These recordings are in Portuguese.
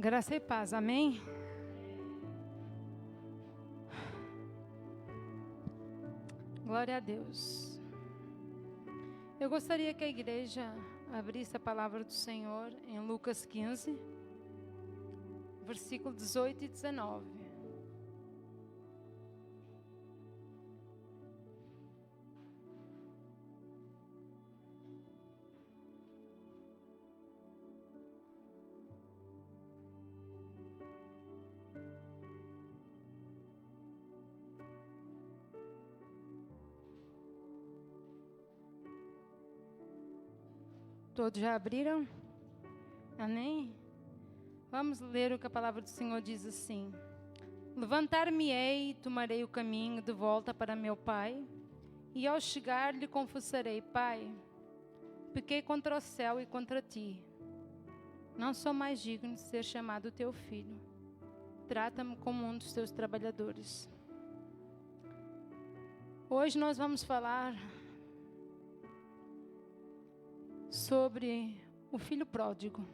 Graça e paz, amém? Glória a Deus. Eu gostaria que a igreja abrisse a palavra do Senhor em Lucas 15, versículo 18 e 19. Todos já abriram? Amém? Vamos ler o que a palavra do Senhor diz assim: Levantar-me-ei e tomarei o caminho de volta para meu pai, e ao chegar lhe confessarei: Pai, pequei contra o céu e contra ti. Não sou mais digno de ser chamado teu filho. Trata-me como um dos teus trabalhadores. Hoje nós vamos falar sobre o filho pródigo.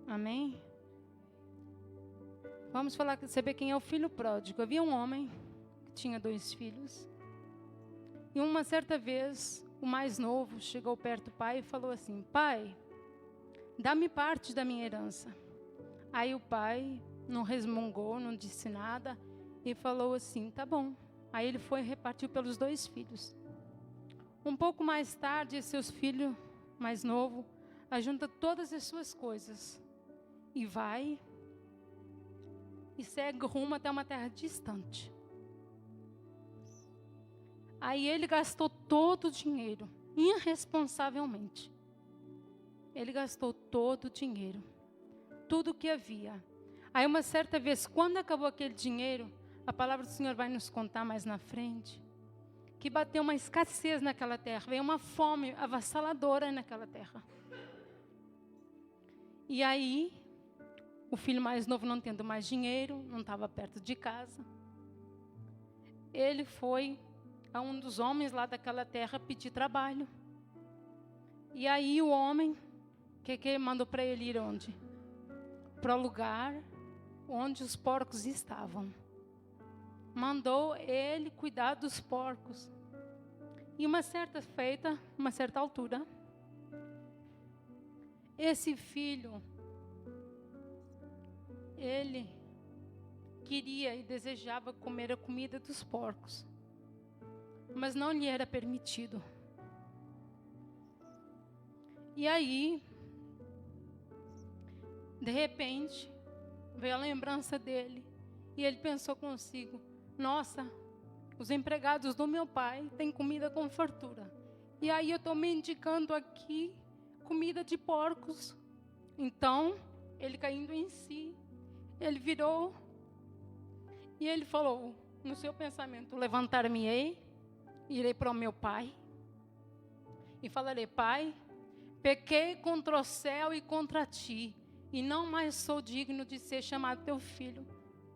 Amém? Vamos saber quem é o filho pródigo. Havia um homem que tinha 2 filhos. E uma certa vez, o mais novo chegou perto do pai e falou assim: Pai, dá-me parte da minha herança. Aí o pai não resmungou, não disse nada e falou assim: tá bom. Aí ele foi e repartiu pelos 2 filhos. Um pouco mais tarde, seus filhos mais novo ajunta todas as suas coisas e vai e segue rumo até uma terra distante. Aí ele gastou todo o dinheiro, irresponsavelmente. Ele gastou todo o dinheiro, tudo o que havia. Aí uma certa vez, quando acabou aquele dinheiro, a palavra do Senhor vai nos contar mais na frente, que bateu uma escassez naquela terra, veio uma fome avassaladora naquela terra. E aí, o filho mais novo, não tendo mais dinheiro, não estava perto de casa, ele foi a um dos homens lá daquela terra pedir trabalho. E aí o homem, que mandou para ele ir onde? Para o lugar onde os porcos estavam. Mandou ele cuidar dos porcos. E uma certa altura, esse filho, ele queria e desejava comer a comida dos porcos, mas não lhe era permitido. E aí, de repente, veio a lembrança dele, e ele pensou consigo: nossa, os empregados do meu pai têm comida com fartura, e aí eu estou me indicando aqui comida de porcos. Então, ele caindo em si, ele virou e ele falou no seu pensamento: levantar-me-ei, irei para o meu pai e falarei: Pai, pequei contra o céu e contra ti, e não mais sou digno de ser chamado teu filho.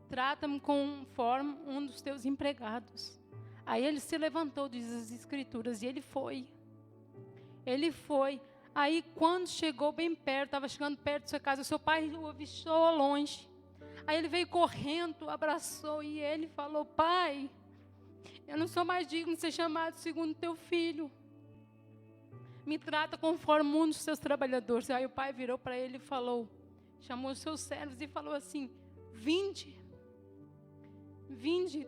Trata-me conforme um dos teus empregados. Aí ele se levantou, diz as Escrituras, e ele foi. Ele foi. Aí quando chegou bem perto, estava chegando perto de sua casa, o seu pai o avistou ao longe. Aí ele veio correndo, abraçou, e ele falou: Pai, eu não sou mais digno de ser chamado segundo teu filho. Me trata conforme um dos teus trabalhadores. Aí o pai virou para ele e falou, chamou os seus servos e falou assim: Vinde,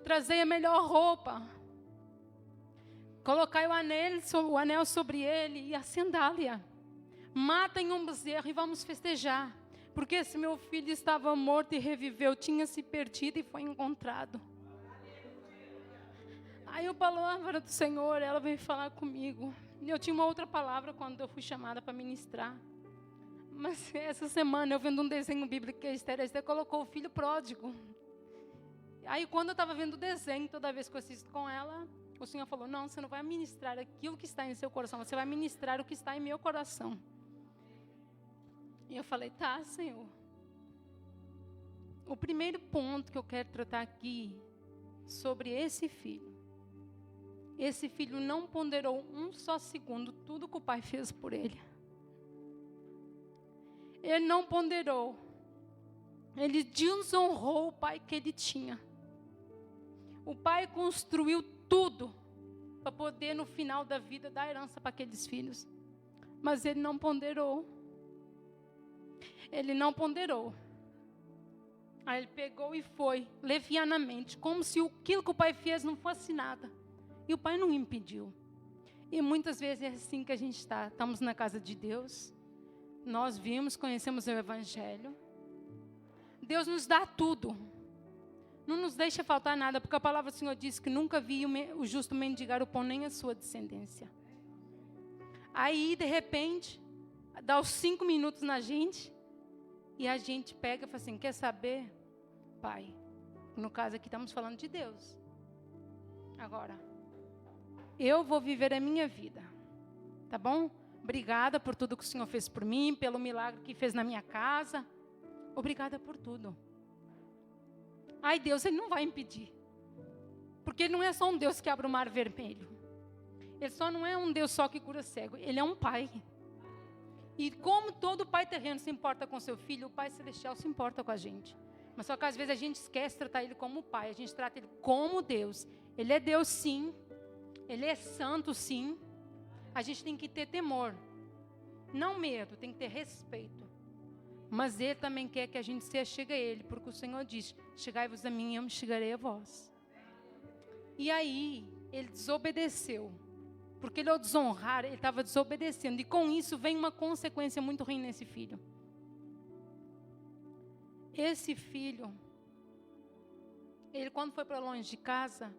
trazei a melhor roupa, colocai o anel sobre ele e a sandália. Matem um bezerro e vamos festejar, porque esse meu filho estava morto e reviveu, tinha se perdido e foi encontrado. Aí a palavra do Senhor, ela veio falar comigo. Eu tinha uma outra palavra quando eu fui chamada para ministrar, mas essa semana eu vendo um desenho bíblico que a Esther colocou o filho pródigo. Aí quando eu estava vendo o desenho, toda vez que eu assisto com ela, o Senhor falou: não, você não vai ministrar aquilo que está em seu coração, você vai ministrar o que está em meu coração. E eu falei: tá, Senhor. O primeiro ponto que eu quero tratar aqui sobre esse filho não ponderou um só segundo tudo que o pai fez por ele. Ele não ponderou Ele desonrou o pai que ele tinha. O pai construiu tudo para poder, no final da vida, dar herança para aqueles filhos. Mas ele não ponderou. Ele não ponderou. Aí ele pegou e foi, levianamente, como se aquilo que o pai fez não fosse nada. E o pai não impediu. E muitas vezes é assim que a gente está. Estamos na casa de Deus. Nós vimos, conhecemos o Evangelho. Deus nos dá tudo. Não nos deixa faltar nada, porque a palavra do Senhor diz que nunca vi o justo mendigar o pão, nem a sua descendência. Aí, de repente, dá os 5 minutos na gente, e a gente pega e fala assim, quer saber, pai? No caso aqui estamos falando de Deus. Agora, eu vou viver a minha vida, tá bom? Obrigada por tudo que o Senhor fez por mim, pelo milagre que fez na minha casa. Obrigada por tudo. Ai, Deus, Ele não vai impedir. Porque Ele não é só um Deus que abre o mar vermelho. Ele só não é um Deus só que cura cego. Ele é um pai. E como todo pai terreno se importa com seu filho, o Pai Celestial se importa com a gente. Mas só que às vezes a gente esquece de tratar Ele como pai. A gente trata Ele como Deus. Ele é Deus, sim. Ele é santo, sim. A gente tem que ter temor. Não medo, tem que ter respeito. Mas Ele também quer que a gente se achegue a Ele. Porque o Senhor diz, chegai-vos a mim e eu me chegarei a vós. E aí, ele desobedeceu. Porque ele, ao desonrar, ele estava desobedecendo. E com isso vem uma consequência muito ruim nesse filho. Esse filho, ele quando foi para longe de casa,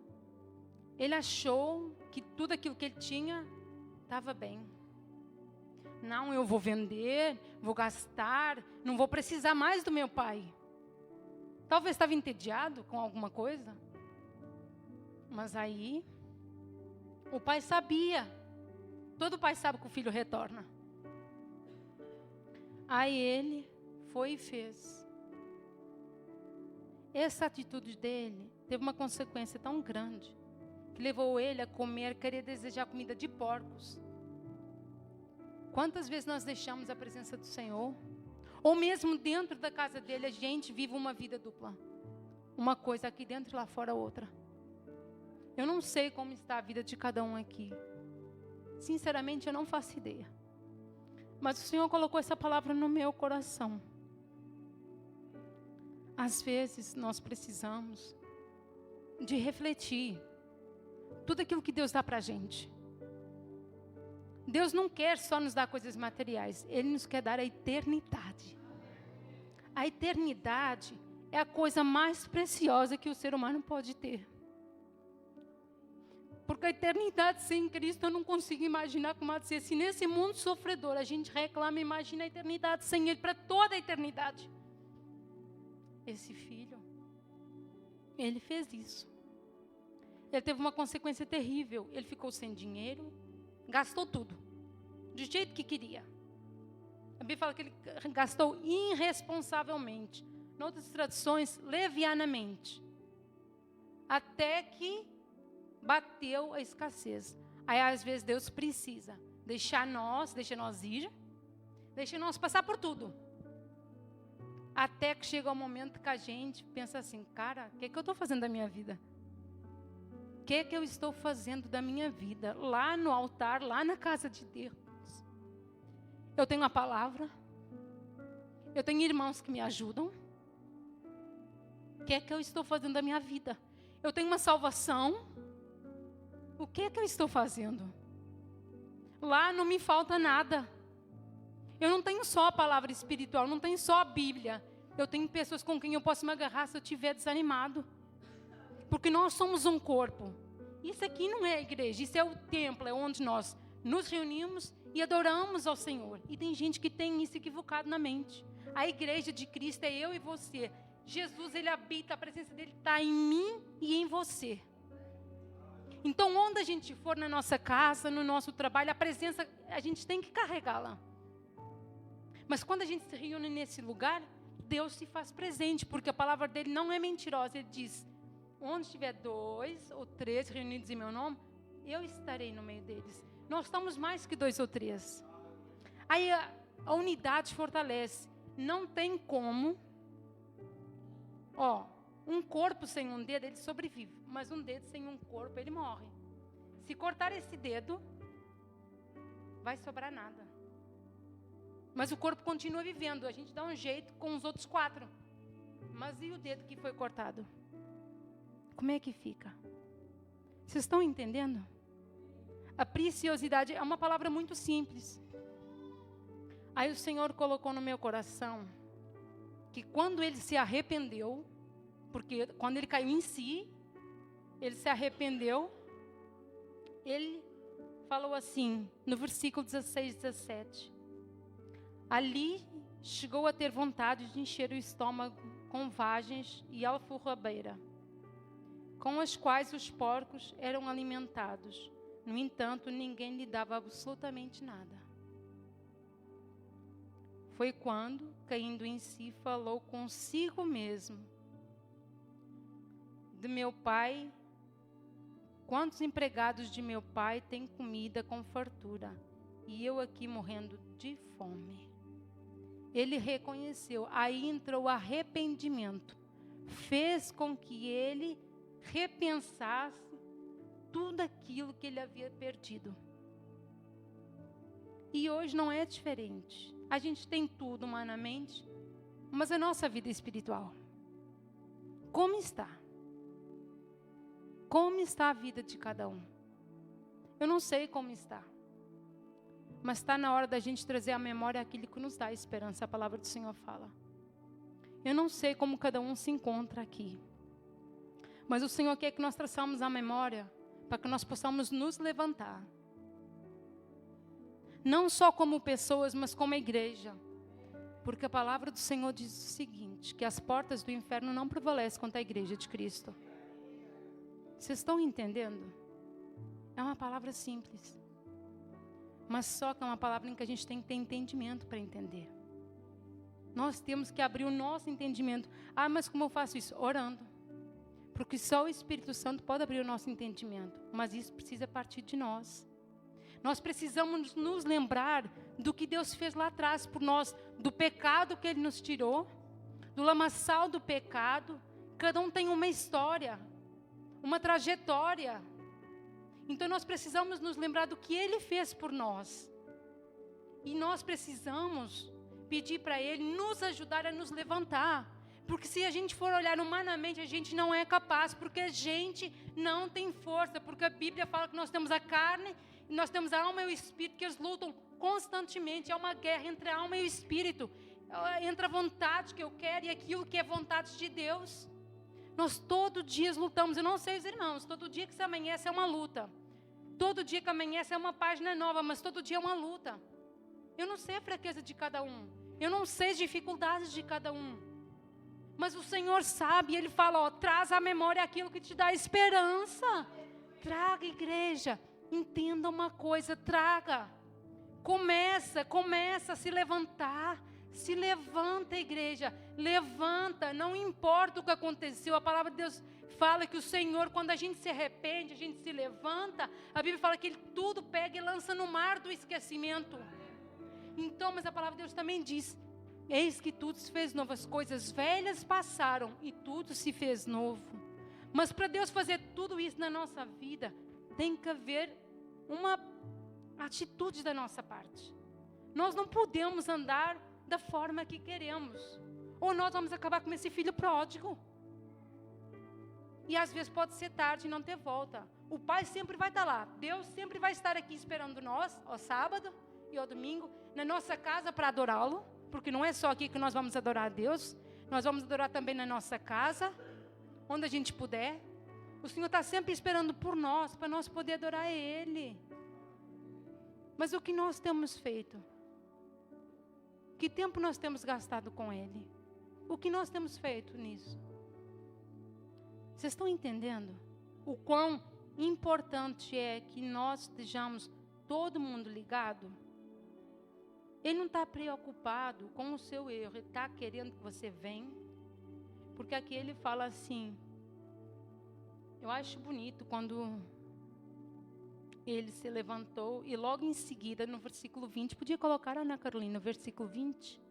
ele achou que tudo aquilo que ele tinha estava bem. Não, eu vou vender, vou gastar, não vou precisar mais do meu pai. Talvez estava entediado com alguma coisa. Mas aí, o pai sabia. Todo pai sabe que o filho retorna. Aí ele foi e fez. Essa atitude dele teve uma consequência tão grande, que levou ele a comer, querer desejar comida de porcos. Quantas vezes nós deixamos a presença do Senhor? Ou mesmo dentro da casa dele, a gente vive uma vida dupla. Uma coisa aqui dentro e lá fora outra. Eu não sei como está a vida de cada um aqui. Sinceramente, eu não faço ideia. Mas o Senhor colocou essa palavra no meu coração. Às vezes, nós precisamos de refletir tudo aquilo que Deus dá para a gente. Deus não quer só nos dar coisas materiais. Ele nos quer dar a eternidade. A eternidade é a coisa mais preciosa que o ser humano pode ter. Porque a eternidade sem Cristo eu não consigo imaginar como há de ser. Se nesse mundo sofredor a gente reclama, imagina a eternidade sem Ele para toda a eternidade. Esse filho, ele fez isso. Ele teve uma consequência terrível. Ele ficou sem dinheiro, gastou tudo, do jeito que queria. A Bíblia fala que ele gastou irresponsavelmente. Em outras traduções, levianamente. Até que bateu a escassez. Aí às vezes Deus precisa deixa nós ir, deixa nós passar por tudo. Até que chega o momento que a gente pensa assim, cara, o que eu estou fazendo da minha vida? O que eu estou fazendo da minha vida? Lá no altar, lá na casa de Deus. Eu tenho a palavra. Eu tenho irmãos que me ajudam. O que eu estou fazendo da minha vida? Eu tenho uma salvação. O que eu estou fazendo? Lá não me falta nada. Eu não tenho só a palavra espiritual, não tenho só a Bíblia. Eu tenho pessoas com quem eu posso me agarrar se eu estiver desanimado. Porque nós somos um corpo. Isso aqui não é a igreja, isso é o templo, é onde nós nos reunimos e adoramos ao Senhor. E tem gente que tem isso equivocado na mente. A igreja de Cristo é eu e você. Jesus, Ele habita, a presença dEle está em mim e em você. Então, onde a gente for, na nossa casa, no nosso trabalho, a presença, a gente tem que carregá-la. Mas quando a gente se reúne nesse lugar, Deus se faz presente, porque a palavra dEle não é mentirosa. Ele diz, onde estiver 2 ou 3 reunidos em meu nome, eu estarei no meio deles. Nós estamos mais que 2 ou 3. Aí a unidade fortalece. Não tem como Um corpo sem um dedo, ele sobrevive. Mas um dedo sem um corpo, ele morre. Se cortar esse dedo, vai sobrar nada. Mas o corpo continua vivendo. A gente dá um jeito com os outros 4. Mas e o dedo que foi cortado? Como é que fica? Vocês estão entendendo? A preciosidade é uma palavra muito simples. Aí o Senhor colocou no meu coração que quando ele se arrependeu, porque quando ele caiu em si, ele se arrependeu, ele falou assim, no versículo 16, 17. Ali chegou a ter vontade de encher o estômago com vagens e alfarrobeira, com as quais os porcos eram alimentados. No entanto, ninguém lhe dava absolutamente nada. Foi quando, caindo em si, falou consigo mesmo: de meu pai, quantos empregados de meu pai têm comida com fartura, e eu aqui morrendo de fome. Ele reconheceu, aí entrou o arrependimento, fez com que ele repensasse tudo aquilo que ele havia perdido. E hoje não é diferente. A gente tem tudo humanamente, mas a nossa vida espiritual, como está? Como está a vida de cada um? Eu não sei como está. Mas está na hora da gente trazer à memória aquilo que nos dá esperança. A palavra do Senhor fala. Eu não sei como cada um se encontra aqui. Mas o Senhor quer que nós traçamos a memória para que nós possamos nos levantar. Não só como pessoas, mas como igreja. Porque a palavra do Senhor diz o seguinte, que as portas do inferno não prevalecem contra a igreja de Cristo. Vocês estão entendendo? É uma palavra simples. Mas só que é uma palavra em que a gente tem que ter entendimento para entender. Nós temos que abrir o nosso entendimento. Ah, mas como eu faço isso? Orando. Porque só o Espírito Santo pode abrir o nosso entendimento. Mas isso precisa partir de nós. Nós precisamos nos lembrar do que Deus fez lá atrás por nós. Do pecado que Ele nos tirou. Do lamaçal do pecado. Cada um tem uma história. Uma trajetória. Então nós precisamos nos lembrar do que Ele fez por nós. E nós precisamos pedir para Ele nos ajudar a nos levantar. Porque se a gente for olhar humanamente, a gente não é capaz. Porque a gente não tem força. Porque a Bíblia fala que nós temos a carne, nós temos a alma e o espírito, que eles lutam constantemente. É uma guerra entre a alma e o espírito. Entre a vontade que eu quero e aquilo que é vontade de Deus. Nós todo dia lutamos. Eu não sei os irmãos, todo dia que se amanhece é uma luta. Todo dia que amanhece é uma página nova, mas todo dia é uma luta. Eu não sei a fraqueza de cada um. Eu não sei as dificuldades de cada um. Mas o Senhor sabe, Ele fala, traz à memória aquilo que te dá esperança. Traga, igreja. Entenda uma coisa, traga. Começa a se levantar. Se levanta, igreja, levanta, não importa o que aconteceu. A palavra de Deus fala que o Senhor, quando a gente se arrepende, a gente se levanta. A Bíblia fala que Ele tudo pega e lança no mar do esquecimento. Então, mas a palavra de Deus também diz, eis que tudo se fez novo, as coisas velhas passaram e tudo se fez novo. Mas para Deus fazer tudo isso na nossa vida, tem que haver uma atitude da nossa parte. Nós não podemos andar da forma que queremos. Ou nós vamos acabar com esse filho pródigo. E às vezes pode ser tarde e não ter volta. O Pai sempre vai estar lá. Deus sempre vai estar aqui esperando nós, ao sábado e ao domingo, na nossa casa para adorá-lo. Porque não é só aqui que nós vamos adorar a Deus. Nós vamos adorar também na nossa casa, onde a gente puder. O Senhor está sempre esperando por nós, para nós poder adorar Ele. Mas o que nós temos feito? Que tempo nós temos gastado com Ele? O que nós temos feito nisso? Vocês estão entendendo? O quão importante é que nós estejamos todo mundo ligado? Ele não está preocupado com o seu erro. Ele está querendo que você venha. Porque aqui ele fala assim. Eu acho bonito quando ele se levantou e logo em seguida, no versículo 20, podia colocar, Ana Carolina, no versículo 20?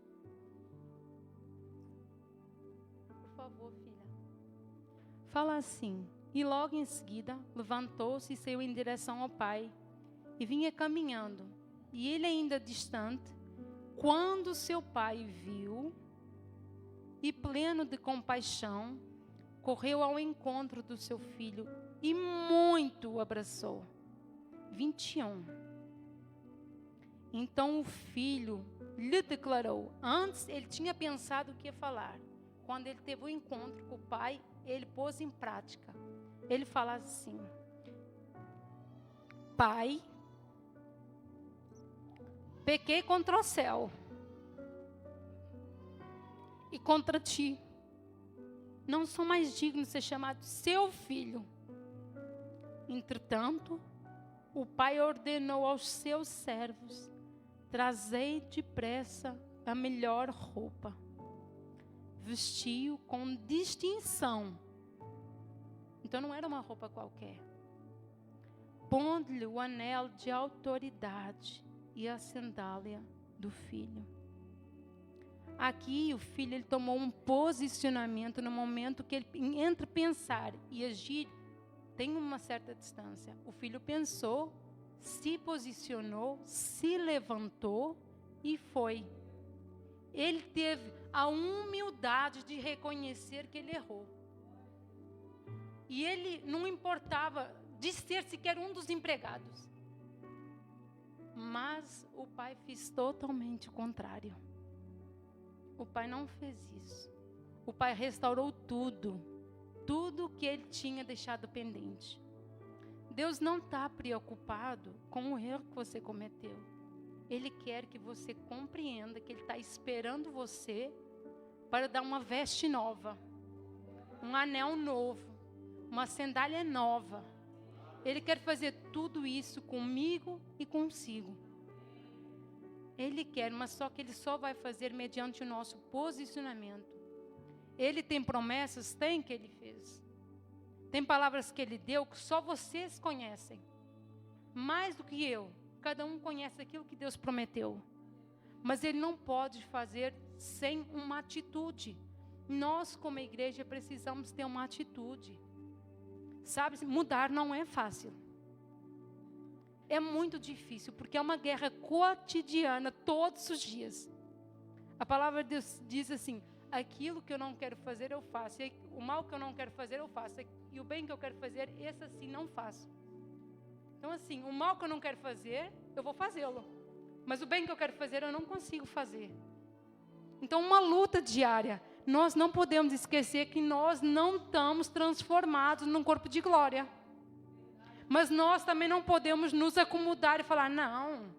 Por favor, filha. fala assim: e logo em seguida levantou-se e saiu em direção ao pai, e vinha caminhando, e ele ainda distante, quando seu pai viu, e pleno de compaixão, correu ao encontro do seu filho, e muito o abraçou. 21. Então o filho lhe declarou. Antes ele tinha pensado o que ia falar. Quando ele teve o encontro com o pai, ele pôs em prática. Ele fala assim: Pai, pequei contra o céu e contra ti. Não sou mais digno de ser chamado seu filho. Entretanto, o pai ordenou aos seus servos: trazei depressa a melhor roupa, vestiu com distinção. Então não era uma roupa qualquer. Pondo-lhe o anel de autoridade e a sandália do filho. Aqui o filho ele tomou um posicionamento no momento que ele, entre pensar e agir, tem uma certa distância. O filho pensou, se posicionou, se levantou e foi. Ele teve a humildade de reconhecer que ele errou. E ele não importava de ser sequer um dos empregados. Mas o pai fez totalmente o contrário. O pai não fez isso. O pai restaurou tudo que ele tinha deixado pendente. Deus não está preocupado com o erro que você cometeu. Ele quer que você compreenda que Ele está esperando você para dar uma veste nova, um anel novo, uma sandália nova. Ele quer fazer tudo isso comigo e consigo. Ele quer, mas só que Ele só vai fazer mediante o nosso posicionamento. Ele tem promessas? Tem, que Ele fez. Tem palavras que Ele deu que só vocês conhecem. Mais do que eu. Cada um conhece aquilo que Deus prometeu. Mas Ele não pode fazer sem uma atitude. Nós, como igreja, precisamos ter uma atitude. Sabe, mudar não é fácil. É muito difícil, porque é uma guerra cotidiana, todos os dias. A palavra de Deus diz assim: aquilo que eu não quero fazer, eu faço. E o mal que eu não quero fazer, eu faço. E o bem que eu quero fazer, esse assim não faço. Então assim, o mal que eu não quero fazer, eu vou fazê-lo. Mas o bem que eu quero fazer, eu não consigo fazer. Então uma luta diária. Nós não podemos esquecer que nós não estamos transformados num corpo de glória. Mas nós também não podemos nos acomodar e falar: não,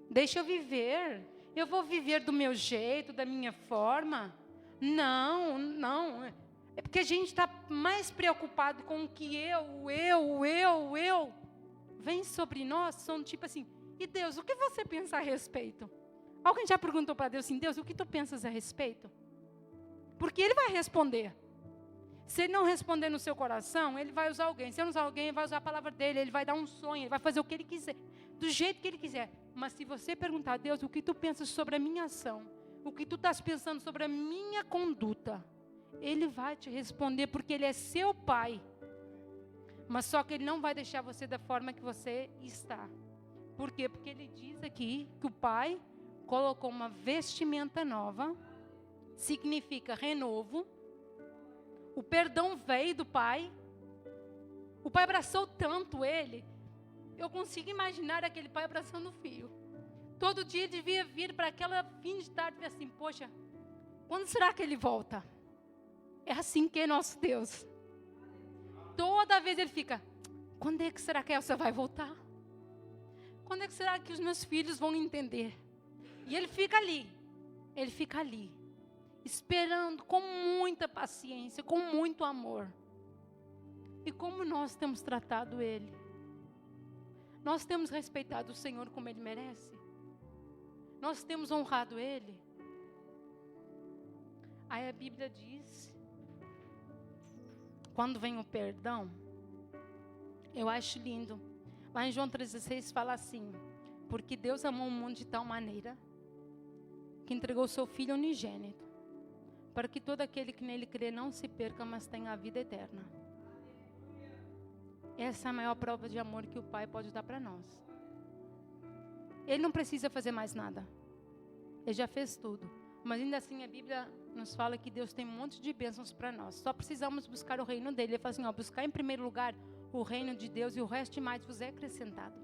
deixa eu viver. Eu vou viver do meu jeito, da minha forma. Não. É porque a gente está mais preocupado com o que eu. Vem sobre nós, são tipo assim: e Deus, o que você pensa a respeito? Alguém já perguntou para Deus assim: Deus, o que tu pensas a respeito? Porque Ele vai responder. Se Ele não responder no seu coração, Ele vai usar alguém. Se Ele não usar alguém, Ele vai usar a palavra dEle. Ele vai dar um sonho, Ele vai fazer o que Ele quiser, do jeito que Ele quiser. Mas se você perguntar: Deus, o que tu pensas sobre a minha ação? O que tu estás pensando sobre a minha conduta? Ele vai te responder, porque Ele é seu Pai. Mas só que Ele não vai deixar você da forma que você está. Por quê? Porque Ele diz aqui que o Pai colocou uma vestimenta nova, significa renovo. O perdão veio do Pai. O Pai abraçou tanto Ele. Eu consigo imaginar aquele pai abraçando o filho. Todo dia ele devia vir para aquela fim de tarde e assim: poxa, quando será que Ele volta? É assim que é nosso Deus. Toda vez Ele fica: quando é que será que a Elsa vai voltar? Quando é que será que os meus filhos vão entender? E Ele fica ali, esperando com muita paciência, com muito amor. E como nós temos tratado Ele? Nós temos respeitado o Senhor como Ele merece? Nós temos honrado Ele? Aí a Bíblia diz, quando vem o perdão, eu acho lindo. Lá em João 3,16 fala assim: porque Deus amou o mundo de tal maneira que entregou o seu Filho unigênito, para que todo aquele que nele crê não se perca, mas tenha a vida eterna. Essa é a maior prova de amor que o Pai pode dar para nós. Ele não precisa fazer mais nada. Ele já fez tudo. Mas ainda assim a Bíblia nos fala que Deus tem um monte de bênçãos para nós. Só precisamos buscar o reino dele. Ele fala assim, buscar em primeiro lugar o reino de Deus e o resto mais vos é acrescentado.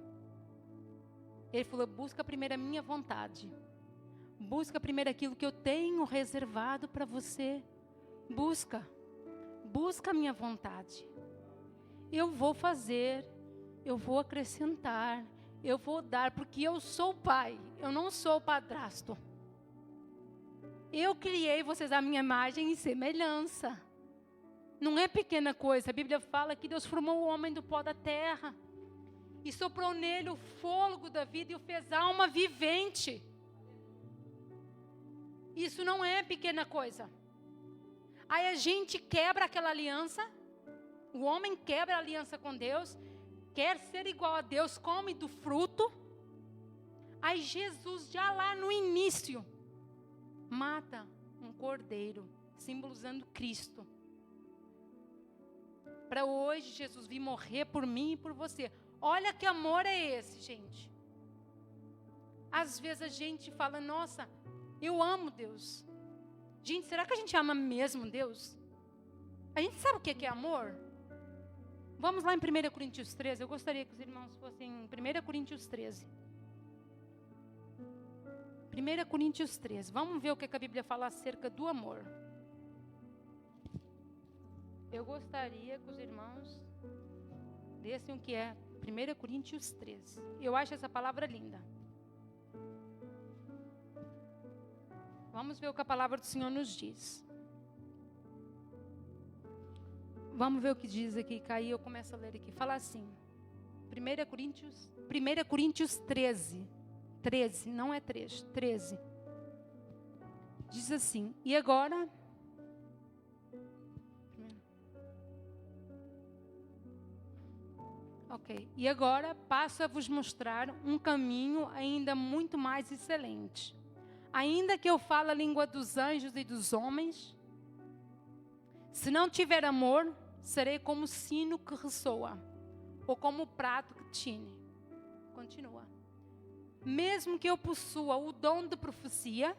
Ele falou, busca primeiro a minha vontade. Busca primeiro aquilo que eu tenho reservado para você. Busca a minha vontade. Eu vou fazer, eu vou acrescentar, eu vou dar, porque eu sou o pai, eu não sou o padrasto. Eu criei vocês à minha imagem e semelhança. Não é pequena coisa. A Bíblia fala que Deus formou o homem do pó da terra e soprou nele o fôlego da vida e o fez alma vivente. Isso não é pequena coisa. Aí a gente quebra aquela aliança, o homem quebra a aliança com Deus, quer ser igual a Deus, come do fruto. Aí Jesus, já lá no início, mata um cordeiro, simbolizando Cristo. Para hoje Jesus vir morrer por mim e por você. Olha que amor é esse, gente. Às vezes a gente fala, nossa, eu amo Deus. Gente, será que a gente ama mesmo Deus? A gente sabe o que é amor? Vamos lá em 1 Coríntios 13. Eu gostaria que os irmãos fossem em 1 Coríntios 13. 1 Coríntios 13. Vamos ver o que a Bíblia fala acerca do amor. Eu gostaria que os irmãos lessem o que é 1 Coríntios 13. Eu acho essa palavra linda. Vamos ver o que a palavra do Senhor nos diz. Vamos ver o que diz aqui. Aí eu começo a ler aqui. Fala assim. 1 Coríntios 13. 13, não é 3, 13. Diz assim, e agora... Ok, e agora passo a vos mostrar um caminho ainda muito mais excelente. Ainda que eu fale a língua dos anjos e dos homens, se não tiver amor, serei como o sino que ressoa, ou como o prato que tine. Continua. Mesmo que eu possua o dom de profecia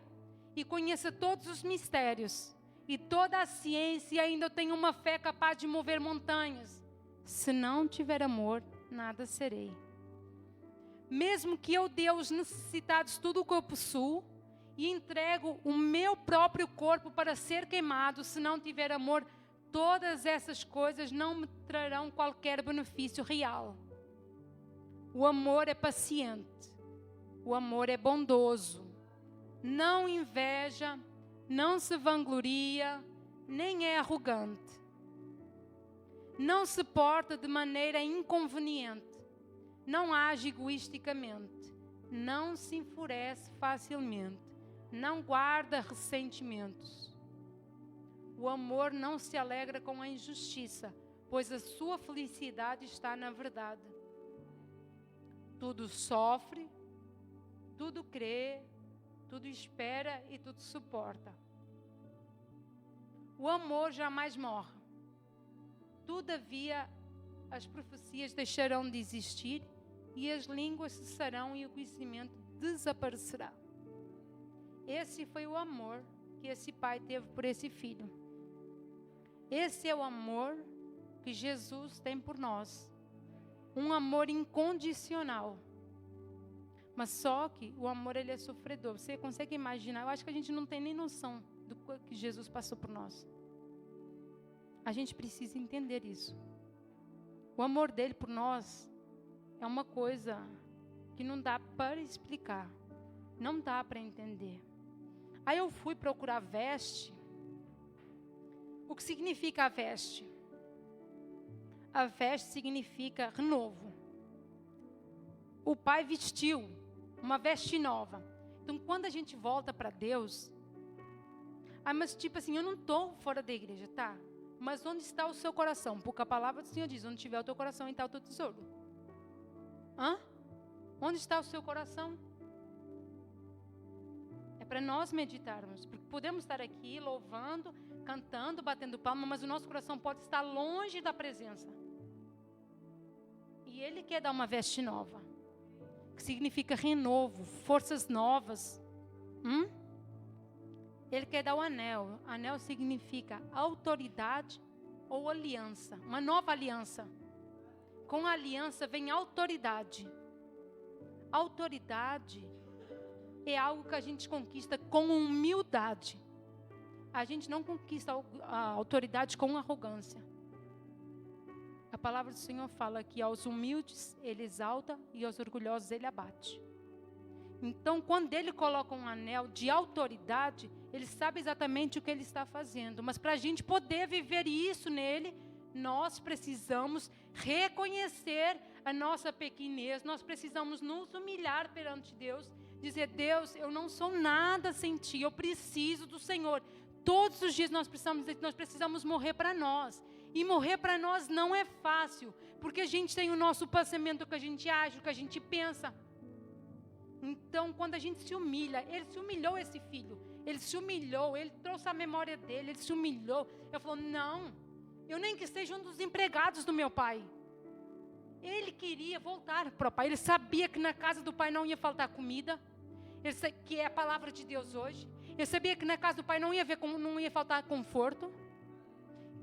e conheça todos os mistérios e toda a ciência e ainda tenho uma fé capaz de mover montanhas, se não tiver amor, nada serei. Mesmo que eu dê aos necessitados tudo o que eu possuo e entrego o meu próprio corpo para ser queimado, se não tiver amor, todas essas coisas não me trarão qualquer benefício real. O amor é paciente. O amor é bondoso, não inveja, não se vangloria, nem é arrogante. Não se porta de maneira inconveniente, não age egoisticamente, não se enfurece facilmente, não guarda ressentimentos. O amor não se alegra com a injustiça, pois a sua felicidade está na verdade. Tudo sofre, tudo crê, tudo espera e tudo suporta. O amor jamais morre. Todavia, as profecias deixarão de existir e as línguas cessarão e o conhecimento desaparecerá. Esse foi o amor que esse pai teve por esse filho. Esse é o amor que Jesus tem por nós. Um amor incondicional. Mas só que o amor, ele é sofredor. Você consegue imaginar? Eu acho que a gente não tem nem noção do que Jesus passou por nós. A gente precisa entender isso. O amor dele por nós é uma coisa que não dá para explicar. Não dá para entender. Aí eu fui procurar veste. O que significa a veste? A veste significa renovo. O pai vestiu uma veste nova. Então, quando a gente volta para Deus, mas tipo assim, eu não estou fora da igreja, tá? Mas onde está o seu coração? Porque a palavra do Senhor diz, onde tiver o teu coração, está o teu tesouro. Onde está o seu coração? É para nós meditarmos. Porque podemos estar aqui louvando, cantando, batendo palma, mas o nosso coração pode estar longe da presença. E Ele quer dar uma veste nova, que significa renovo, forças novas. Ele quer dar o anel. Anel significa autoridade ou aliança, uma nova aliança. Com a aliança vem autoridade. Autoridade é algo que a gente conquista com humildade. A gente não conquista a autoridade com arrogância. A palavra do Senhor fala que aos humildes Ele exalta e aos orgulhosos Ele abate. Então, quando Ele coloca um anel de autoridade, Ele sabe exatamente o que Ele está fazendo. Mas para a gente poder viver isso nele, nós precisamos reconhecer a nossa pequenez, nós precisamos nos humilhar perante Deus, dizer: Deus, eu não sou nada sem Ti, eu preciso do Senhor. Todos os dias nós precisamos morrer para nós. E morrer para nós não é fácil, porque a gente tem o nosso pensamento, o que a gente acha, o que a gente pensa. Então, quando a gente se humilha, Ele se humilhou, esse filho. Ele se humilhou, Ele trouxe a memória dele, Ele se humilhou. Ele falou: não, eu nem que seja um dos empregados do meu pai. Ele queria voltar para o pai. Ele sabia que na casa do pai não ia faltar comida, que é a palavra de Deus hoje. Ele sabia que na casa do pai não ia faltar conforto,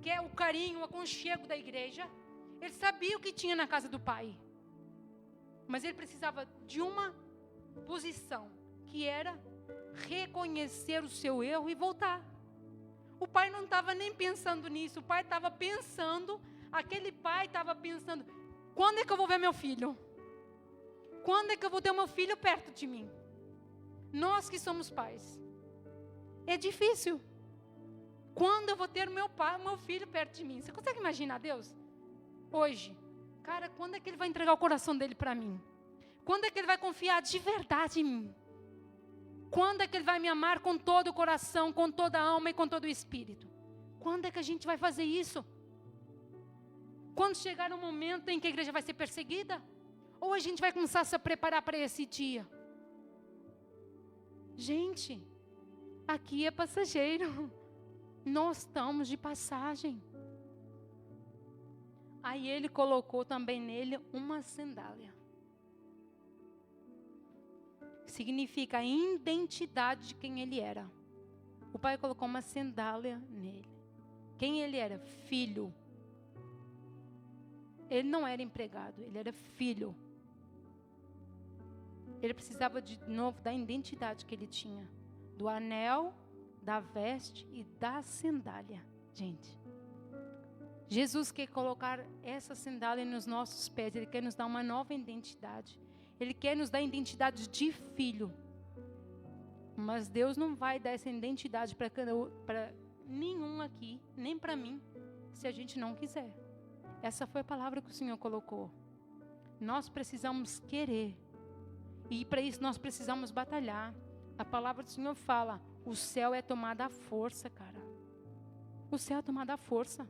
que é o carinho, o aconchego da igreja. Ele sabia o que tinha na casa do pai. Mas ele precisava de uma posição, que era reconhecer o seu erro e voltar. O pai não estava nem pensando nisso. O pai estava pensando, aquele pai estava pensando: quando é que eu vou ver meu filho? Quando é que eu vou ter meu filho perto de mim? Nós que somos pais, é difícil. Quando eu vou ter meu filho perto de mim? Você consegue imaginar Deus? Hoje, cara, quando é que Ele vai entregar o coração dele para mim? Quando é que Ele vai confiar de verdade em mim? Quando é que Ele vai me amar com todo o coração, com toda a alma e com todo o espírito? Quando é que a gente vai fazer isso? Quando chegar um momento em que a igreja vai ser perseguida? Ou a gente vai começar a se preparar para esse dia? Gente, aqui é passageiro. Nós estamos de passagem. Aí Ele colocou também nele uma sandália. Significa a identidade de quem Ele era. O pai colocou uma sandália nele. Quem Ele era? Filho. Ele não era empregado, Ele era filho. Ele precisava de novo da identidade que Ele tinha. Do anel, da veste e da sandália. Gente, Jesus quer colocar essa sandália nos nossos pés. Ele quer nos dar uma nova identidade. Ele quer nos dar a identidade de filho. Mas Deus não vai dar essa identidade para nenhum aqui, nem para mim, se a gente não quiser. Essa foi a palavra que o Senhor colocou. Nós precisamos querer. E para isso nós precisamos batalhar. A palavra do Senhor fala: o céu é tomado à força, cara. O céu é tomado à força.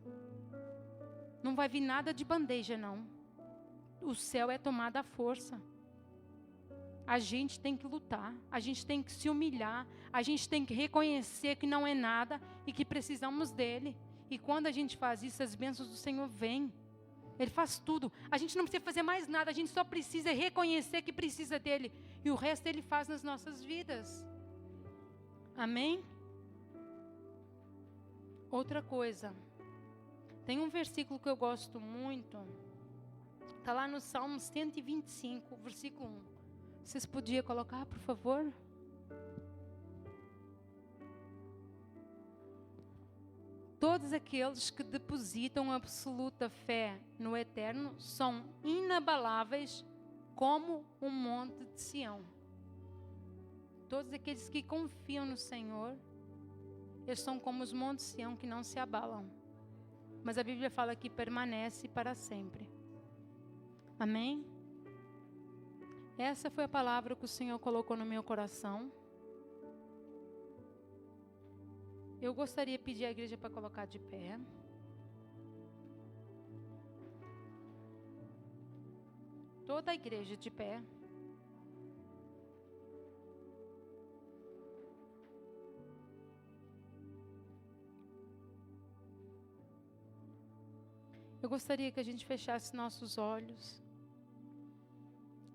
Não vai vir nada de bandeja, não. O céu é tomado à força. A gente tem que lutar, a gente tem que se humilhar, a gente tem que reconhecer que não é nada e que precisamos dEle. E quando a gente faz isso, as bênçãos do Senhor vêm. Ele faz tudo. A gente não precisa fazer mais nada, a gente só precisa reconhecer que precisa dEle. E o resto Ele faz nas nossas vidas. Amém? Outra coisa. Tem um versículo que eu gosto muito. Está lá no Salmo 125, versículo 1. Vocês podiam colocar, por favor? Todos aqueles que depositam absoluta fé no Eterno são inabaláveis como o monte de Sião. Todos aqueles que confiam no Senhor, eles são como os montes de Sião que não se abalam. Mas a Bíblia fala que permanece para sempre. Amém? Essa foi a palavra que o Senhor colocou no meu coração. Eu gostaria de pedir à igreja para colocar de pé. Toda a igreja de pé. Eu gostaria que a gente fechasse nossos olhos.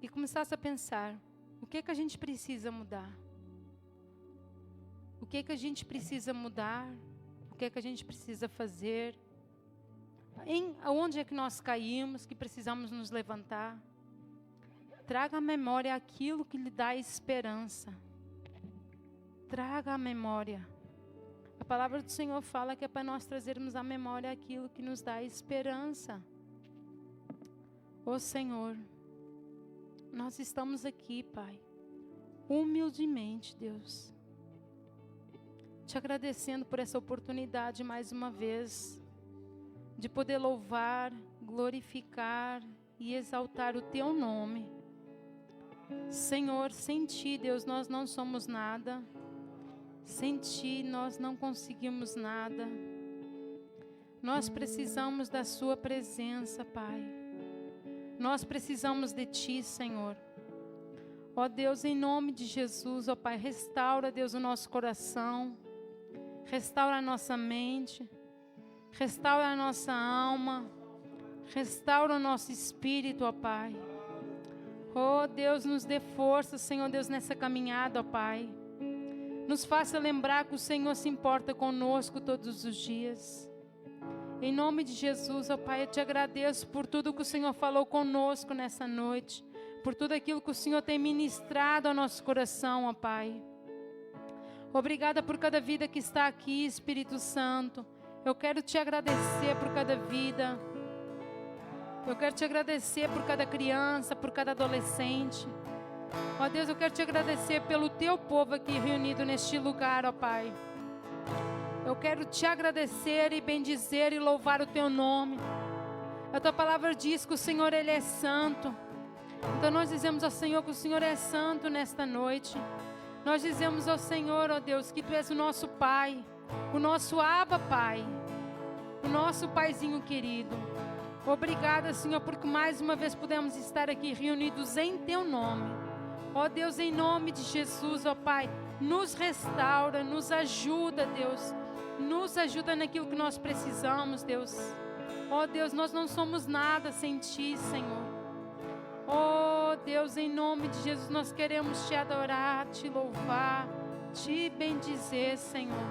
e começasse a pensar, o que é que a gente precisa mudar? O que é que a gente precisa mudar? O que é que a gente precisa fazer? Onde é que nós caímos, que precisamos nos levantar? Traga à memória aquilo que lhe dá esperança. Traga à memória. A palavra do Senhor fala que é para nós trazermos à memória aquilo que nos dá esperança. Ó Senhor, nós estamos aqui, Pai, humildemente, Deus, te agradecendo por essa oportunidade mais uma vez, de poder louvar, glorificar e exaltar o Teu nome. Senhor, sem Ti, Deus, nós não somos nada. Sem Ti, nós não conseguimos nada. Nós precisamos da Sua presença, Pai. Nós precisamos de Ti, Senhor. Ó Deus, em nome de Jesus, ó Pai, restaura, Deus, o nosso coração. Restaura a nossa mente. Restaura a nossa alma. Restaura o nosso espírito, ó Pai. Ó Deus, nos dê força, Senhor Deus, nessa caminhada, ó Pai. Nos faça lembrar que o Senhor se importa conosco todos os dias. Em nome de Jesus, ó Pai, eu te agradeço por tudo que o Senhor falou conosco nessa noite. Por tudo aquilo que o Senhor tem ministrado ao nosso coração, ó Pai. Obrigada por cada vida que está aqui, Espírito Santo. Eu quero te agradecer por cada vida. Eu quero te agradecer por cada criança, por cada adolescente. Ó Deus, eu quero te agradecer pelo teu povo aqui reunido neste lugar, ó Pai. Eu quero te agradecer e bendizer e louvar o teu nome. A tua palavra diz que o Senhor, Ele é santo. Então nós dizemos ao Senhor que o Senhor é santo nesta noite. Nós dizemos ao Senhor, ó Deus, que Tu és o nosso Pai, o nosso Abba Pai, o nosso Paizinho querido. Obrigada, Senhor, porque mais uma vez podemos estar aqui reunidos em Teu nome. Ó Deus, em nome de Jesus, ó Pai, nos restaura, nos ajuda, Deus. Nos ajuda naquilo que nós precisamos, Deus. Ó Deus, nós não somos nada sem Ti, Senhor. Ó Deus, em nome de Jesus, nós queremos Te adorar, Te louvar, Te bendizer, Senhor.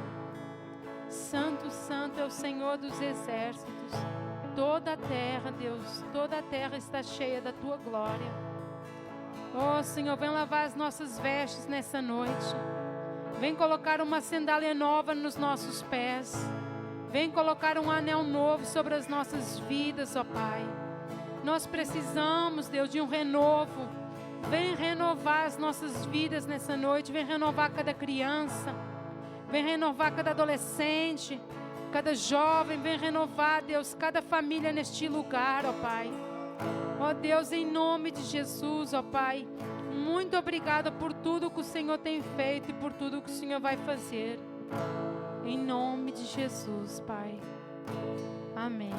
Santo, Santo é o Senhor dos exércitos. Toda a terra, Deus, toda a terra está cheia da Tua glória. Ó Senhor, vem lavar as nossas vestes nessa noite. Vem colocar uma sandália nova nos nossos pés. Vem colocar um anel novo sobre as nossas vidas, ó Pai. Nós precisamos, Deus, de um renovo. Vem renovar as nossas vidas nessa noite. Vem renovar cada criança. Vem renovar cada adolescente, cada jovem. Vem renovar, Deus, cada família neste lugar, ó Pai. Ó Deus, em nome de Jesus, ó Pai. Muito obrigada por tudo que o Senhor tem feito e por tudo que o Senhor vai fazer. Em nome de Jesus, Pai. Amém.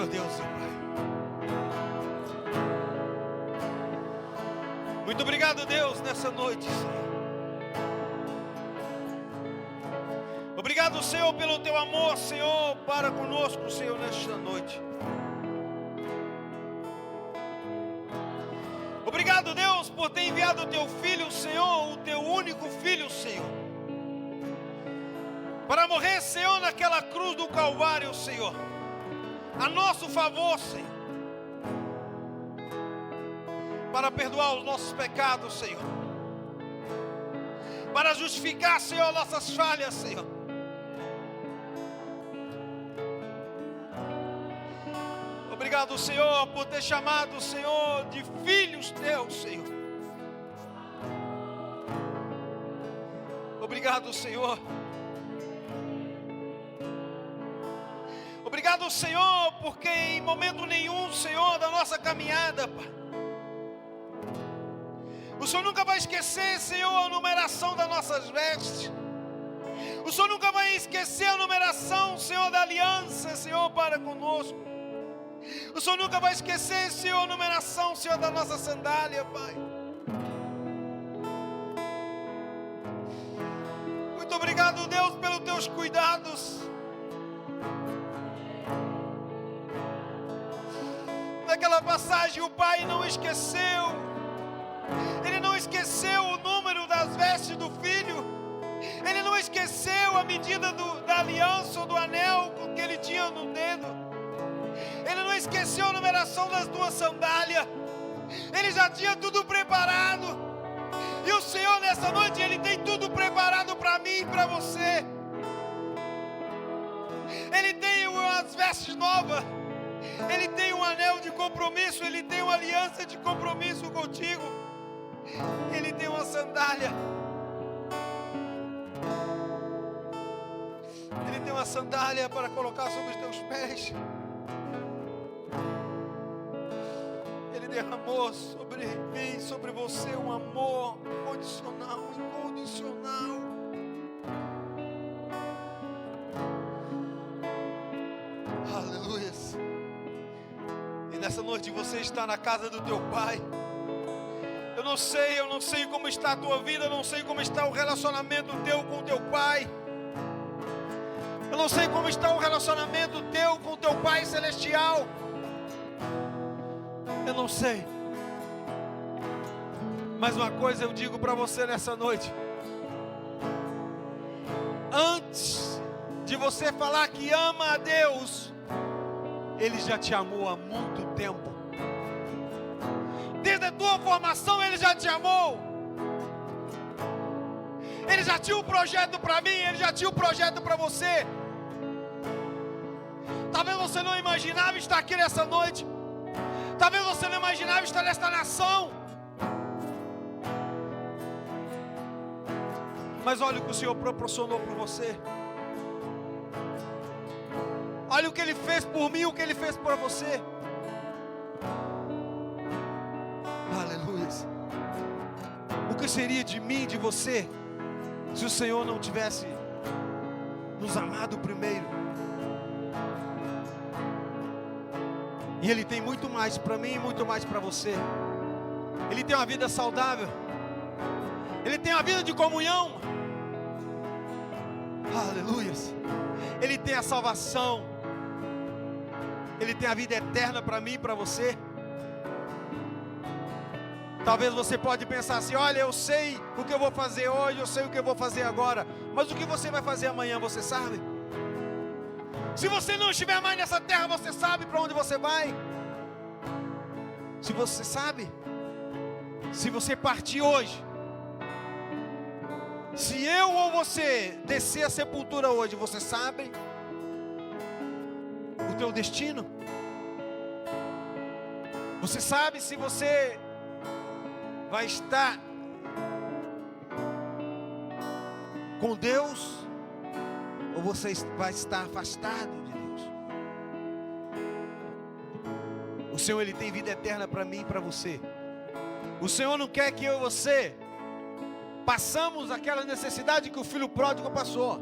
meu Deus e Pai. Muito obrigado, Deus, nessa noite, Senhor. Obrigado, Senhor, pelo teu amor, Senhor, para conosco, Senhor, nesta noite. Obrigado, Deus, por ter enviado o teu Filho, Senhor, o teu único Filho, Senhor, para morrer, Senhor, naquela cruz do Calvário, Senhor, a nosso favor, Senhor, para perdoar os nossos pecados, Senhor, para justificar, Senhor, nossas falhas, Senhor. Obrigado, Senhor, por ter chamado, Senhor, de filhos teus, Senhor. Obrigado, Senhor. Obrigado, Senhor, porque em momento nenhum, Senhor, da nossa caminhada, Pai, o Senhor nunca vai esquecer, Senhor, a numeração das nossas vestes. O Senhor nunca vai esquecer a numeração, Senhor, da aliança, Senhor, para conosco. O Senhor nunca vai esquecer, Senhor, a numeração, Senhor, da nossa sandália, Pai. Muito obrigado, Deus, pelos teus cuidados. Naquela passagem o Pai não esqueceu. Ele não esqueceu o número das vestes do Filho. Ele não esqueceu a medida da aliança ou do anel que ele tinha no dedo. Ele não esqueceu a numeração das tuas sandálias. Ele já tinha tudo preparado. E o Senhor nessa noite, Ele tem tudo preparado para mim e para você. Ele tem as vestes novas. Ele tem um anel de compromisso. Ele tem uma aliança de compromisso contigo. Ele tem uma sandália. Ele tem uma sandália para colocar sobre os teus pés. Ele derramou sobre mim, sobre você, um amor incondicional, incondicional. Aleluia. E nessa noite você está na casa do teu Pai. Eu não sei como está a tua vida, eu não sei como está o relacionamento teu com o teu Pai. Eu não sei como está o relacionamento teu com o teu Pai Celestial. Eu não sei. Mas uma coisa eu digo para você nessa noite. Antes de você falar que ama a Deus, Ele já te amou há muito tempo. Desde a tua formação Ele já te amou. Ele já tinha um projeto para mim, Ele já tinha um projeto para você. Talvez você não imaginava estar aqui nessa noite. Talvez você não imaginava estar nesta nação. Mas olha o que o Senhor proporcionou para você. Olha o que Ele fez por mim, o que Ele fez por você. Aleluia. O que seria de mim, de você, se o Senhor não tivesse nos amado primeiro? E Ele tem muito mais para mim e muito mais para você. Ele tem uma vida saudável. Ele tem uma vida de comunhão. Aleluia. Ele tem a salvação. Ele tem a vida eterna para mim e para você. Talvez você pode pensar assim: olha, eu sei o que eu vou fazer hoje, eu sei o que eu vou fazer agora. Mas o que você vai fazer amanhã, você sabe? Se você não estiver mais nessa terra, você sabe para onde você vai? Se você sabe, se você partir hoje, se eu ou você descer a sepultura hoje, você sabe o teu destino? Você sabe se você vai estar com Deus ou você vai estar afastado de Deus? O Senhor, Ele tem vida eterna para mim e para você. O Senhor não quer que eu e você passamos aquela necessidade que o filho pródigo passou.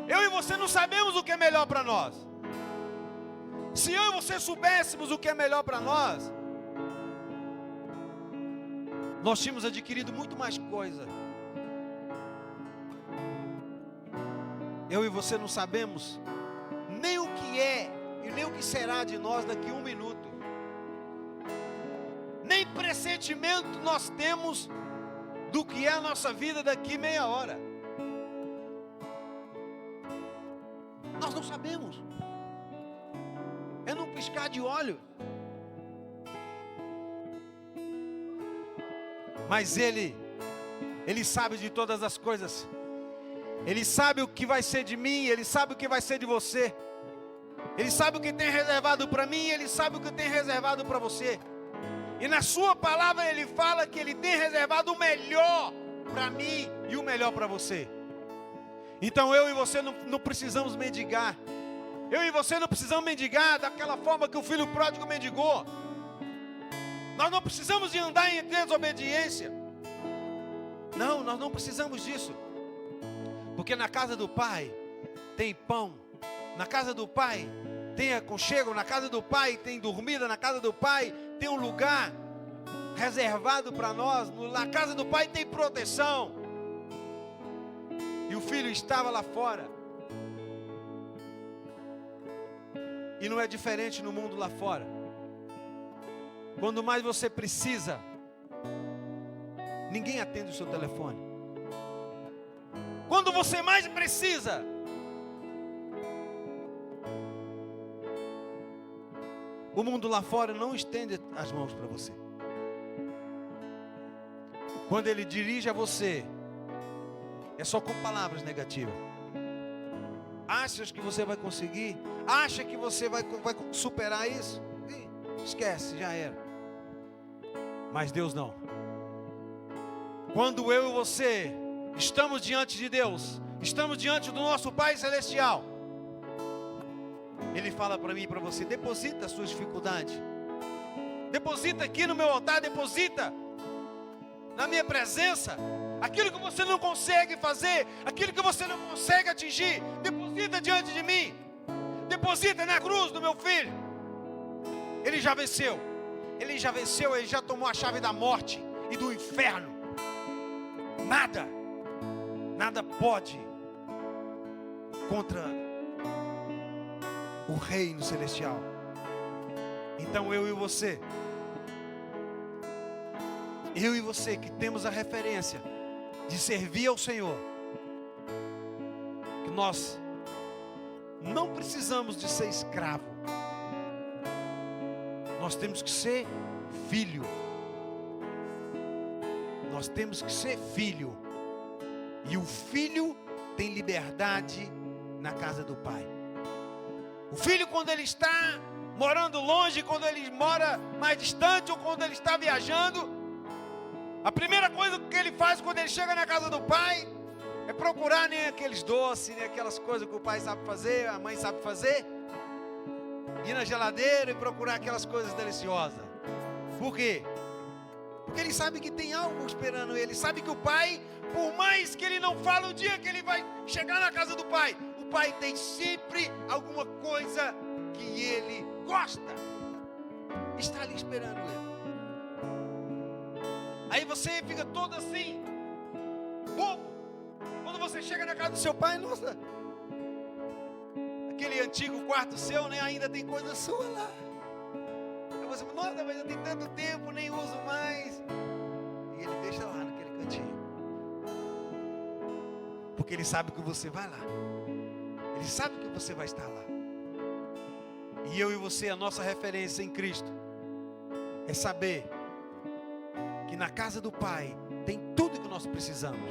Eu e você não sabemos o que é melhor para nós. Se eu e você soubéssemos o que é melhor para nós, nós tínhamos adquirido muito mais coisa. Eu e você não sabemos nem o que é e nem o que será de nós daqui a 1 minuto. Nem pressentimento nós temos do que é a nossa vida daqui meia hora. Nós não sabemos. É num piscar de olho. Mas Ele sabe de todas as coisas. Ele sabe o que vai ser de mim, Ele sabe o que vai ser de você. Ele sabe o que tem reservado para mim, Ele sabe o que tem reservado para você. E na sua palavra Ele fala que Ele tem reservado o melhor para mim e o melhor para você. Então eu e você não precisamos mendigar. Eu e você não precisamos mendigar daquela forma que o filho pródigo mendigou. Nós não precisamos de andar em desobediência. Não, nós não precisamos disso. Porque na casa do Pai tem pão. Na casa do Pai tem aconchego. Na casa do Pai tem dormida. Na casa do Pai tem um lugar reservado para nós. Na casa do Pai tem proteção. E o filho estava lá fora. E não é diferente no mundo lá fora. Quando mais você precisa, ninguém atende o seu telefone. Quando você mais precisa, o mundo lá fora não estende as mãos para você. Quando ele dirige a você, é só com palavras negativas. Achas que você vai conseguir? Acha que você vai superar isso? Esquece, já era. Mas Deus não. Quando eu e você estamos diante de Deus, estamos diante do nosso Pai Celestial, Ele fala para mim e para você: deposita as suas dificuldades. Deposita aqui no meu altar, deposita na minha presença aquilo que você não consegue fazer, aquilo que você não consegue atingir. Deposita diante de mim. Deposita na cruz do meu filho. Ele já venceu. Ele já venceu, ele já tomou a chave da morte e do inferno. Nada pode contra o reino celestial. Então eu e você que temos a referência de servir ao Senhor, que nós não precisamos de ser escravo. Nós temos que ser filho. Nós temos que ser filho. E o filho tem liberdade na casa do Pai. O filho, quando ele está morando longe, quando ele mora mais distante, ou quando ele está viajando, a primeira coisa que ele faz quando ele chega na casa do Pai é procurar nem aqueles doces, nem aquelas coisas que o pai sabe fazer, a mãe sabe fazer. Ir na geladeira e procurar aquelas coisas deliciosas. Por quê? Porque ele sabe que tem algo esperando ele. Sabe que o pai, por mais que ele não fale o dia que ele vai chegar na casa do pai, o pai tem sempre alguma coisa que ele gosta. Está ali esperando ele. Aí você fica todo assim, bobo. Quando você chega na casa do seu pai, nossa, aquele antigo quarto seu, né, ainda tem coisa sua lá. Aí você fala: nossa, mas eu tenho tanto tempo, nem uso mais. E ele deixa lá naquele cantinho. Porque ele sabe que você vai lá. Ele sabe que você vai estar lá. E eu e você, a nossa referência em Cristo é saber que na casa do Pai tem tudo que nós precisamos.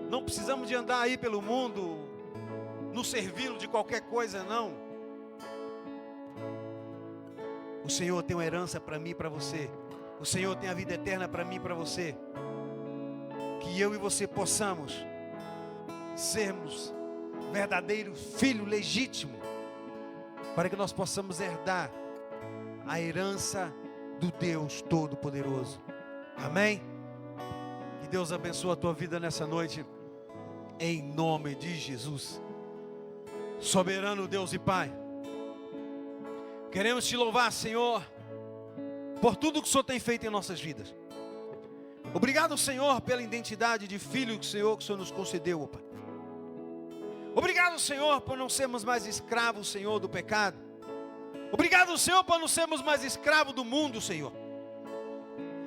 Não precisamos de andar aí pelo mundo no servi-lo de qualquer coisa, não. O Senhor tem uma herança para mim e para você. O Senhor tem a vida eterna para mim e para você. Que eu e você possamos sermos verdadeiro filho legítimo, para que nós possamos herdar a herança do Deus Todo-Poderoso. Amém? Que Deus abençoe a tua vida nessa noite, em nome de Jesus. Soberano Deus e Pai, Queremos te louvar, Senhor, por tudo que o Senhor tem feito em nossas vidas. Obrigado, Senhor, pela identidade de filho que o Senhor nos concedeu, Pai. Obrigado, Senhor, por não sermos mais escravos, Senhor, do pecado. Obrigado, Senhor, por não sermos mais escravos do mundo, Senhor.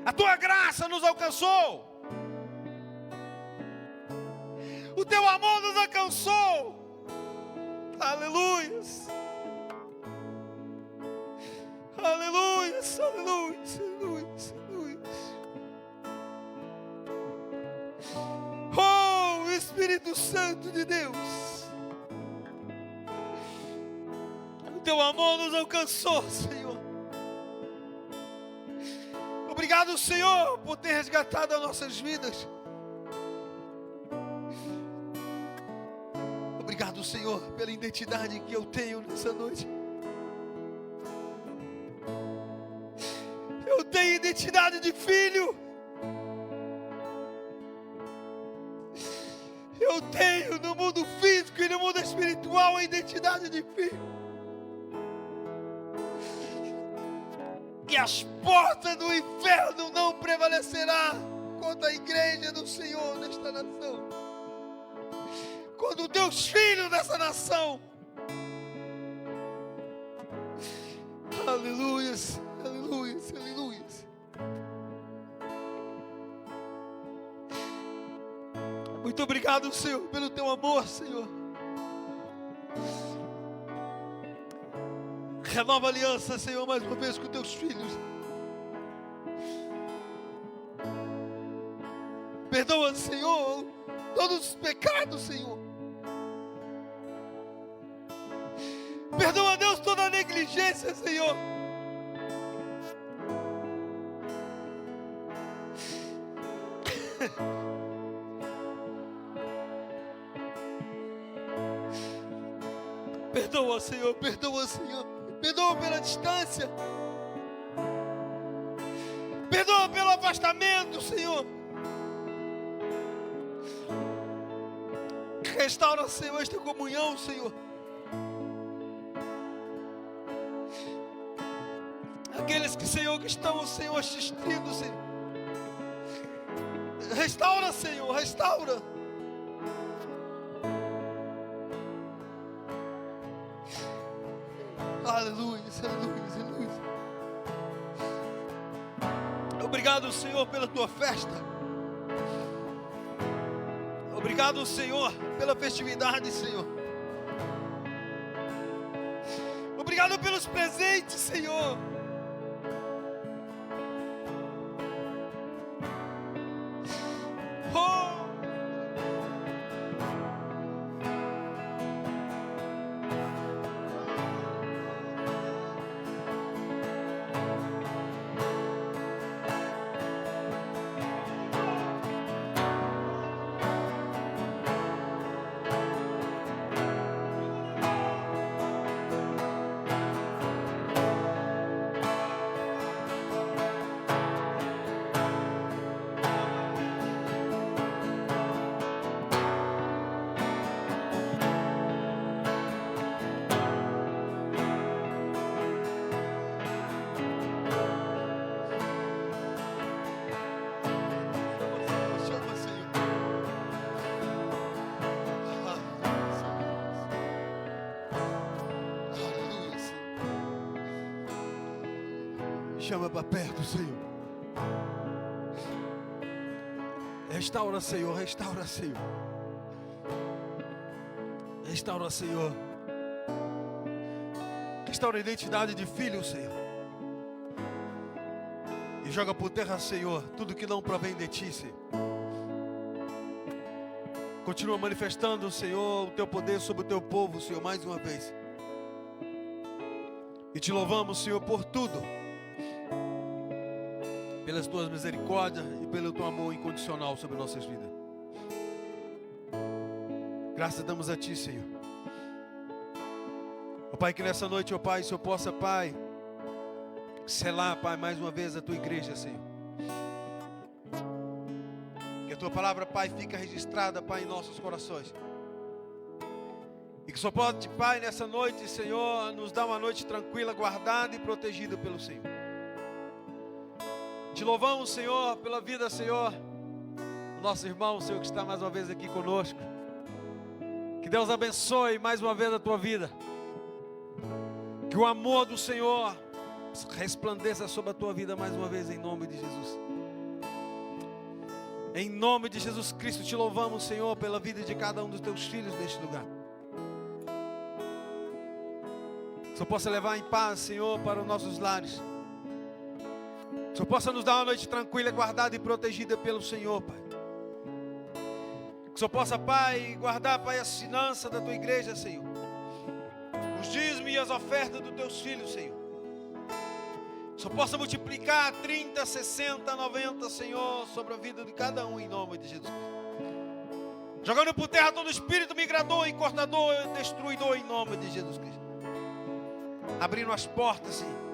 A Tua graça nos alcançou. O Teu amor nos alcançou. Aleluias. Aleluias, aleluias, aleluias, aleluias. Oh, Espírito Santo de Deus. O Teu amor nos alcançou, Senhor. Obrigado, Senhor, por ter resgatado as nossas vidas. Obrigado, Senhor, pela identidade que eu tenho nessa noite. Eu tenho identidade de filho. Eu tenho no mundo físico e no mundo espiritual a identidade de filho. E as portas do inferno não prevalecerá contra a igreja do Senhor nesta nação. Contra os teus filhos dessa nação. Aleluias, aleluias, aleluias. Muito obrigado, Senhor, pelo teu amor, Senhor. Renova a aliança, Senhor, mais uma vez com teus filhos. Perdoa, Senhor, todos os pecados, Senhor. Perdoa, Deus, toda a negligência, Senhor. Perdoa, Senhor, perdoa, Senhor. Perdoa pela distância. Perdoa pelo afastamento, Senhor. Restaura, Senhor, esta comunhão, Senhor. Aqueles que, Senhor, que estão, Senhor, assistindo, Senhor. Restaura, Senhor, restaura. Aleluia, aleluia, aleluia. Obrigado, Senhor, pela tua festa. Obrigado, Senhor, pela festividade, Senhor. Obrigado pelos presentes, Senhor. Chama para perto, Senhor. Restaura, Senhor, restaura, Senhor. Restaura, Senhor. Restaura a identidade de filho, Senhor. E joga por terra, Senhor, tudo que não provém de Ti, Senhor. Continua manifestando, Senhor, o Teu poder sobre o Teu povo, Senhor, mais uma vez. E Te louvamos, Senhor, por tudo. Pelas Tuas misericórdias e pelo Teu amor incondicional sobre nossas vidas. Graças damos a Ti, Senhor. Ó Pai, que nessa noite, ó Pai, o Senhor possa, Pai, selar, Pai, mais uma vez a Tua igreja, Senhor. Que a Tua palavra, Pai, fica registrada, Pai, em nossos corações. E que só pode, Pai, nessa noite, Senhor, nos dar uma noite tranquila, guardada e protegida pelo Senhor. Te louvamos, Senhor, pela vida, Senhor, do nosso irmão, Senhor, que está mais uma vez aqui conosco. Que Deus abençoe mais uma vez a tua vida. Que o amor do Senhor resplandeça sobre a tua vida mais uma vez, em nome de Jesus. Em nome de Jesus Cristo, te louvamos, Senhor, pela vida de cada um dos teus filhos neste lugar. Que o Senhor possa levar em paz, Senhor, para os nossos lares. Que o Senhor possa nos dar uma noite tranquila, guardada e protegida pelo Senhor, Pai. Que o Senhor possa, Pai, guardar, Pai, as finanças da tua igreja, Senhor. Os dízimos e as ofertas dos teus filhos, Senhor. Que o Senhor possa multiplicar 30, 60, 90, Senhor, sobre a vida de cada um, em nome de Jesus Cristo. Jogando por terra todo espírito migrador, encortador, destruidor, em nome de Jesus Cristo. Abrindo as portas, Senhor.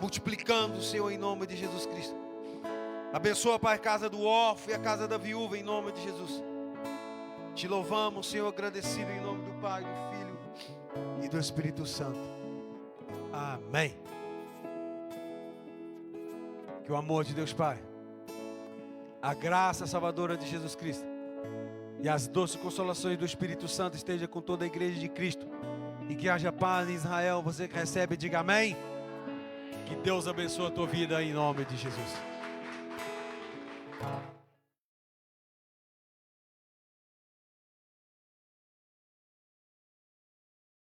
Multiplicando, Senhor, em nome de Jesus Cristo. Abençoa, Pai, a casa do órfão e a casa da viúva, em nome de Jesus. Te louvamos, Senhor, agradecido em nome do Pai, do Filho e do Espírito Santo. Amém. Que o amor de Deus Pai, a graça salvadora de Jesus Cristo e as doces consolações do Espírito Santo esteja com toda a igreja de Cristo. E que haja paz em Israel. Você que recebe, diga amém. Que Deus abençoe a tua vida em nome de Jesus.